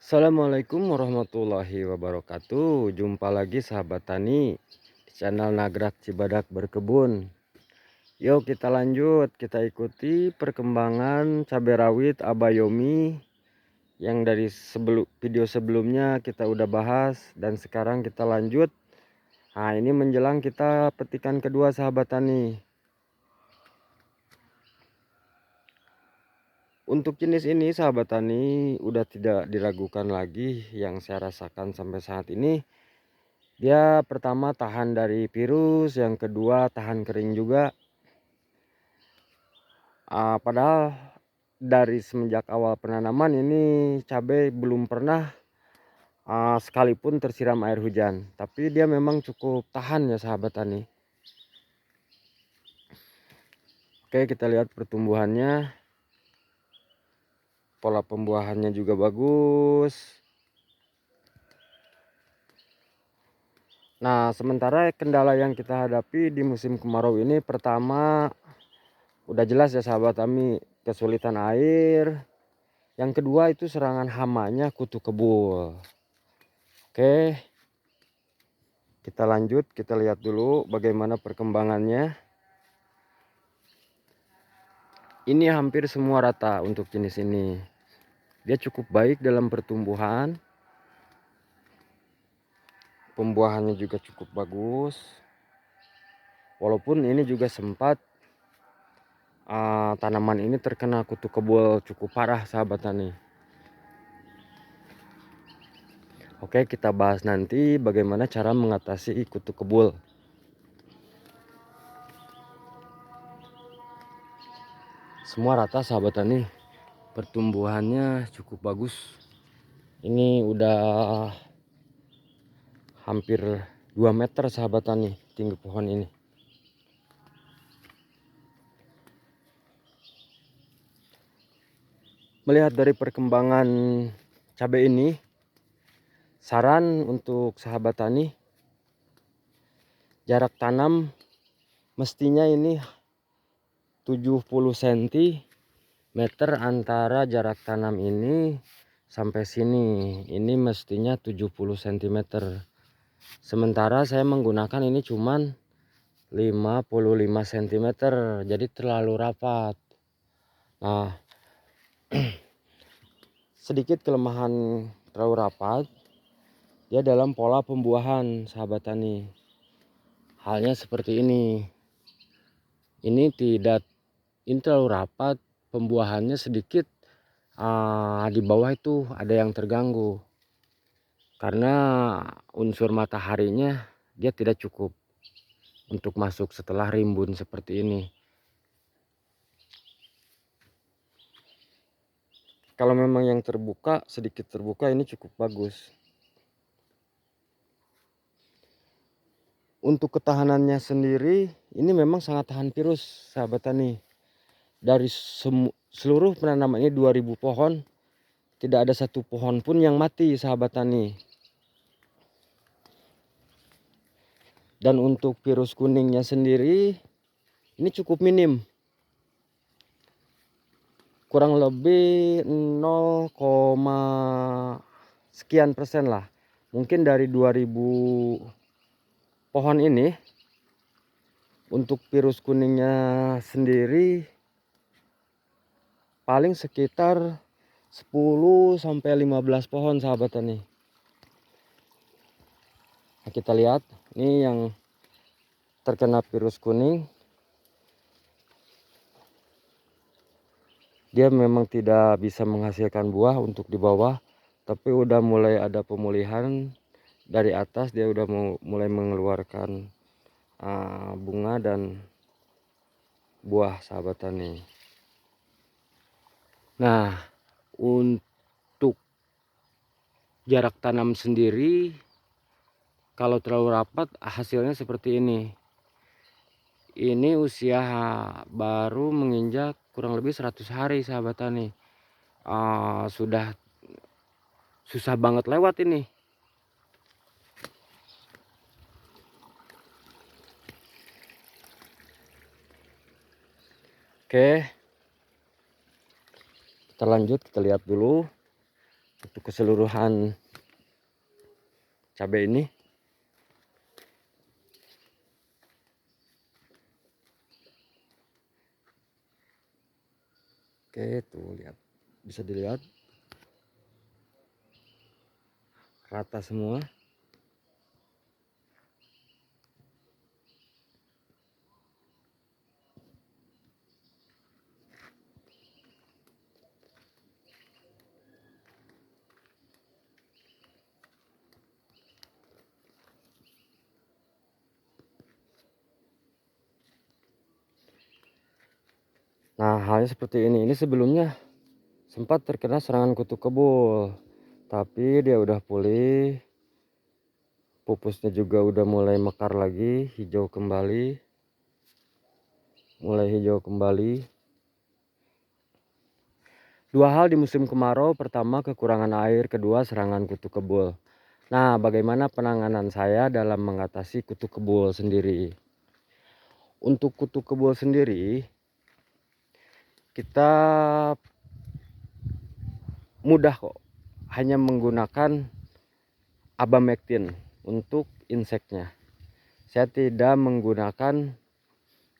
Assalamualaikum warahmatullahi wabarakatuh. Jumpa lagi sahabat tani di channel Nagrak Cibadak Berkebun. Yuk kita lanjut, kita ikuti perkembangan cabai rawit Abayomi yang dari video sebelumnya kita udah bahas, dan sekarang kita lanjut. Nah, ini menjelang kita petikan kedua sahabat tani. Untuk jenis ini sahabat tani udah tidak diragukan lagi, yang saya rasakan sampai saat ini. Dia pertama tahan dari virus, yang kedua tahan kering juga. Padahal dari semenjak awal penanaman ini cabai belum pernah sekalipun tersiram air hujan. Tapi dia memang cukup tahan ya sahabat tani. Oke, kita lihat pertumbuhannya. Pola pembuahannya juga bagus. Nah, sementara kendala yang kita hadapi di musim kemarau ini, pertama udah jelas ya sahabat tani, kesulitan air. Yang kedua itu serangan hamanya kutu kebul. Oke, kita lanjut, kita lihat dulu bagaimana perkembangannya. Ini hampir semua rata untuk jenis ini. Dia cukup baik dalam pertumbuhan. Pembuahannya juga cukup bagus. Walaupun ini juga sempat tanaman ini terkena kutu kebul cukup parah sahabat tani. Oke, kita bahas nanti bagaimana cara mengatasi kutu kebul. Semua rata sahabat tani, pertumbuhannya cukup bagus. Ini udah hampir 2 meter sahabat tani tinggi pohon ini. Melihat dari perkembangan cabai ini, saran untuk sahabat tani, jarak tanam mestinya ini 70 cm antara jarak tanam ini sampai sini. Ini mestinya 70 cm. Sementara saya menggunakan ini cuman 55 cm, jadi terlalu rapat. Nah, sedikit kelemahan terlalu rapat dia dalam pola pembuahan sahabat tani. Halnya seperti ini. Ini terlalu rapat, pembuahannya sedikit di bawah itu ada yang terganggu karena unsur mataharinya dia tidak cukup untuk masuk setelah rimbun seperti ini. Kalau memang yang terbuka, sedikit terbuka, ini cukup bagus. Untuk ketahanannya sendiri, ini memang sangat tahan virus sahabat tani. Dari seluruh penanaman ini 2000 pohon, tidak ada satu pohon pun yang mati sahabat tani. Dan untuk virus kuningnya sendiri, ini cukup minim. Kurang lebih 0, sekian persen lah. Mungkin dari 2000 pohon ini, untuk virus kuningnya sendiri paling sekitar 10 sampai 15 pohon sahabat tani. Nah, kita lihat ini yang terkena virus kuning. Dia memang tidak bisa menghasilkan buah untuk di bawah, tapi udah mulai ada pemulihan dari atas. Dia udah mulai mengeluarkan bunga dan buah sahabat tani. Nah, untuk jarak tanam sendiri, kalau terlalu rapat hasilnya seperti ini. Ini usia baru menginjak kurang lebih 100 hari sahabat tani. Sudah susah banget lewat ini. Oke, kita lanjut, kita lihat dulu untuk keseluruhan cabai ini. Oke, tuh lihat, bisa dilihat rata semua. Nah, halnya seperti ini sebelumnya sempat terkena serangan kutu kebul, tapi dia udah pulih, pupusnya juga udah mulai mekar lagi, hijau kembali, mulai hijau kembali. Dua hal di musim kemarau: pertama kekurangan air, kedua serangan kutu kebul. Nah, bagaimana penanganan saya dalam mengatasi kutu kebul sendiri? Untuk kutu kebul sendiri, kita mudah kok, hanya menggunakan abamectin untuk inseknya. Saya tidak menggunakan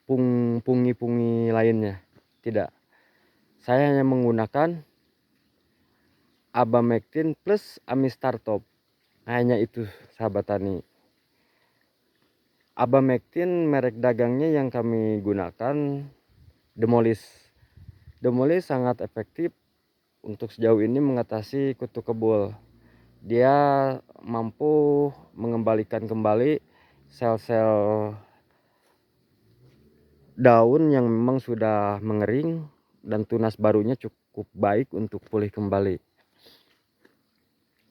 pungi-pungi lainnya, tidak. Saya hanya menggunakan abamectin plus amistartop. Hanya itu, sahabat tani. Abamectin merek dagangnya yang kami gunakan Demolis. Demolis sangat efektif untuk sejauh ini mengatasi kutu kebul. Dia mampu mengembalikan kembali sel-sel daun yang memang sudah mengering, dan tunas barunya cukup baik untuk pulih kembali.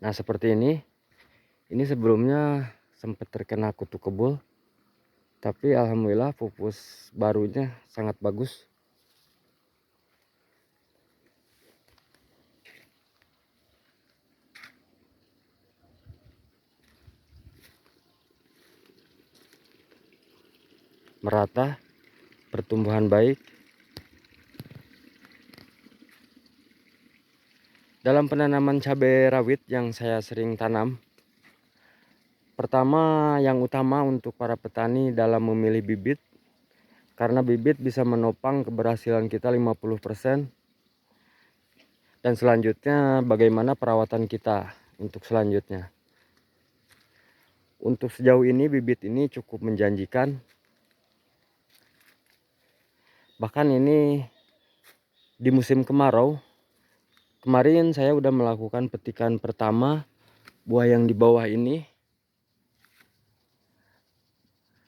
Nah, seperti ini sebelumnya sempat terkena kutu kebul, tapi alhamdulillah pupus barunya sangat bagus. Merata, pertumbuhan baik. Dalam penanaman cabai rawit yang saya sering tanam, pertama yang utama untuk para petani dalam memilih bibit, karena bibit bisa menopang keberhasilan kita 50%. Dan selanjutnya bagaimana perawatan kita untuk selanjutnya. Untuk sejauh ini bibit ini cukup menjanjikan. Bahkan ini di musim kemarau, kemarin saya udah melakukan petikan pertama buah yang di bawah ini.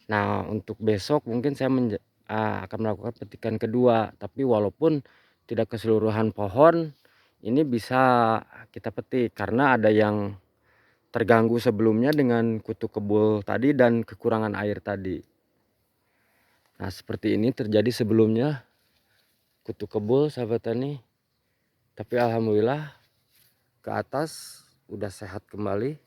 Nah, untuk besok mungkin saya akan melakukan petikan kedua, tapi walaupun tidak keseluruhan pohon ini bisa kita petik karena ada yang terganggu sebelumnya dengan kutu kebul tadi dan kekurangan air tadi. Nah, seperti ini terjadi sebelumnya kutu kebul, sahabat tani. Tapi alhamdulillah ke atas udah sehat kembali.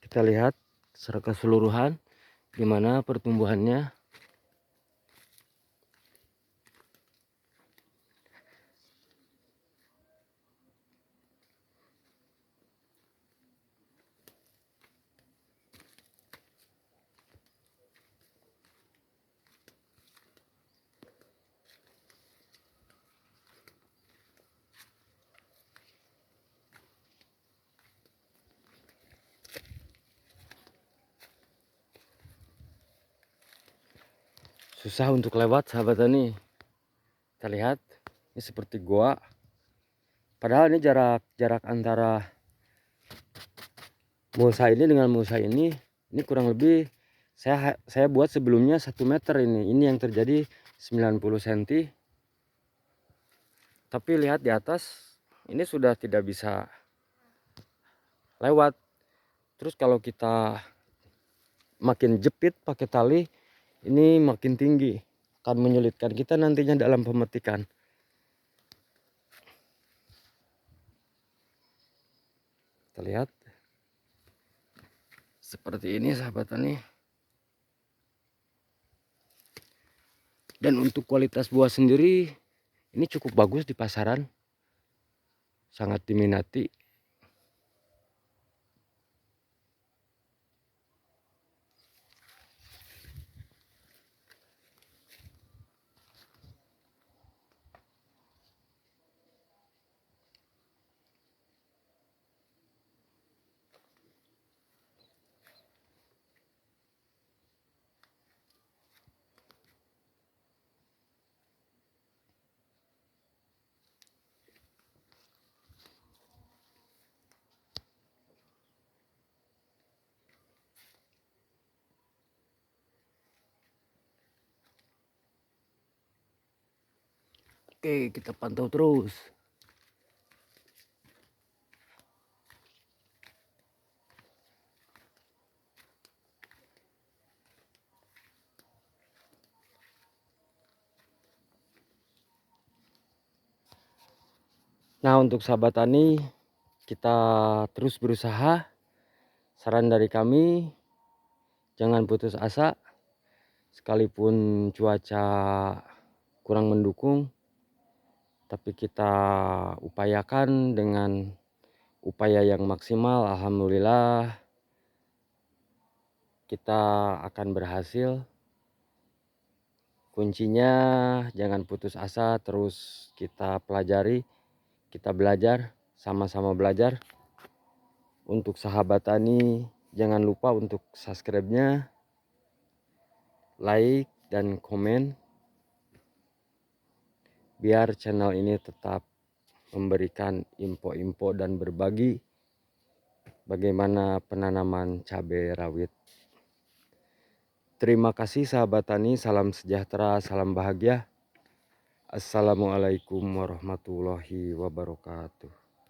Kita lihat secara keseluruhan gimana pertumbuhannya. Susah untuk lewat, sahabat tani. Kita lihat ini seperti goa. Padahal ini jarak antara mulsa ini dengan mulsa ini kurang lebih saya buat sebelumnya 1 meter ini. Ini yang terjadi 90 cm. Tapi lihat di atas ini sudah tidak bisa lewat. Terus kalau kita makin jepit pakai tali, ini makin tinggi, akan menyulitkan kita nantinya dalam pemetikan. Kita lihat seperti ini sahabat tani. Dan untuk kualitas buah sendiri ini cukup bagus di pasaran, sangat diminati. Oke, kita pantau terus. Nah, untuk sahabat tani, kita terus berusaha. Saran dari kami, jangan putus asa. Sekalipun cuaca kurang mendukung, tapi kita upayakan dengan upaya yang maksimal. Alhamdulillah kita akan berhasil. Kuncinya jangan putus asa, terus kita pelajari, kita belajar, sama-sama belajar. Untuk sahabat tani, jangan lupa untuk subscribe-nya, like dan komen, biar channel ini tetap memberikan info-info dan berbagi bagaimana penanaman cabai rawit. Terima kasih sahabat tani, salam sejahtera, salam bahagia. Assalamualaikum warahmatullahi wabarakatuh.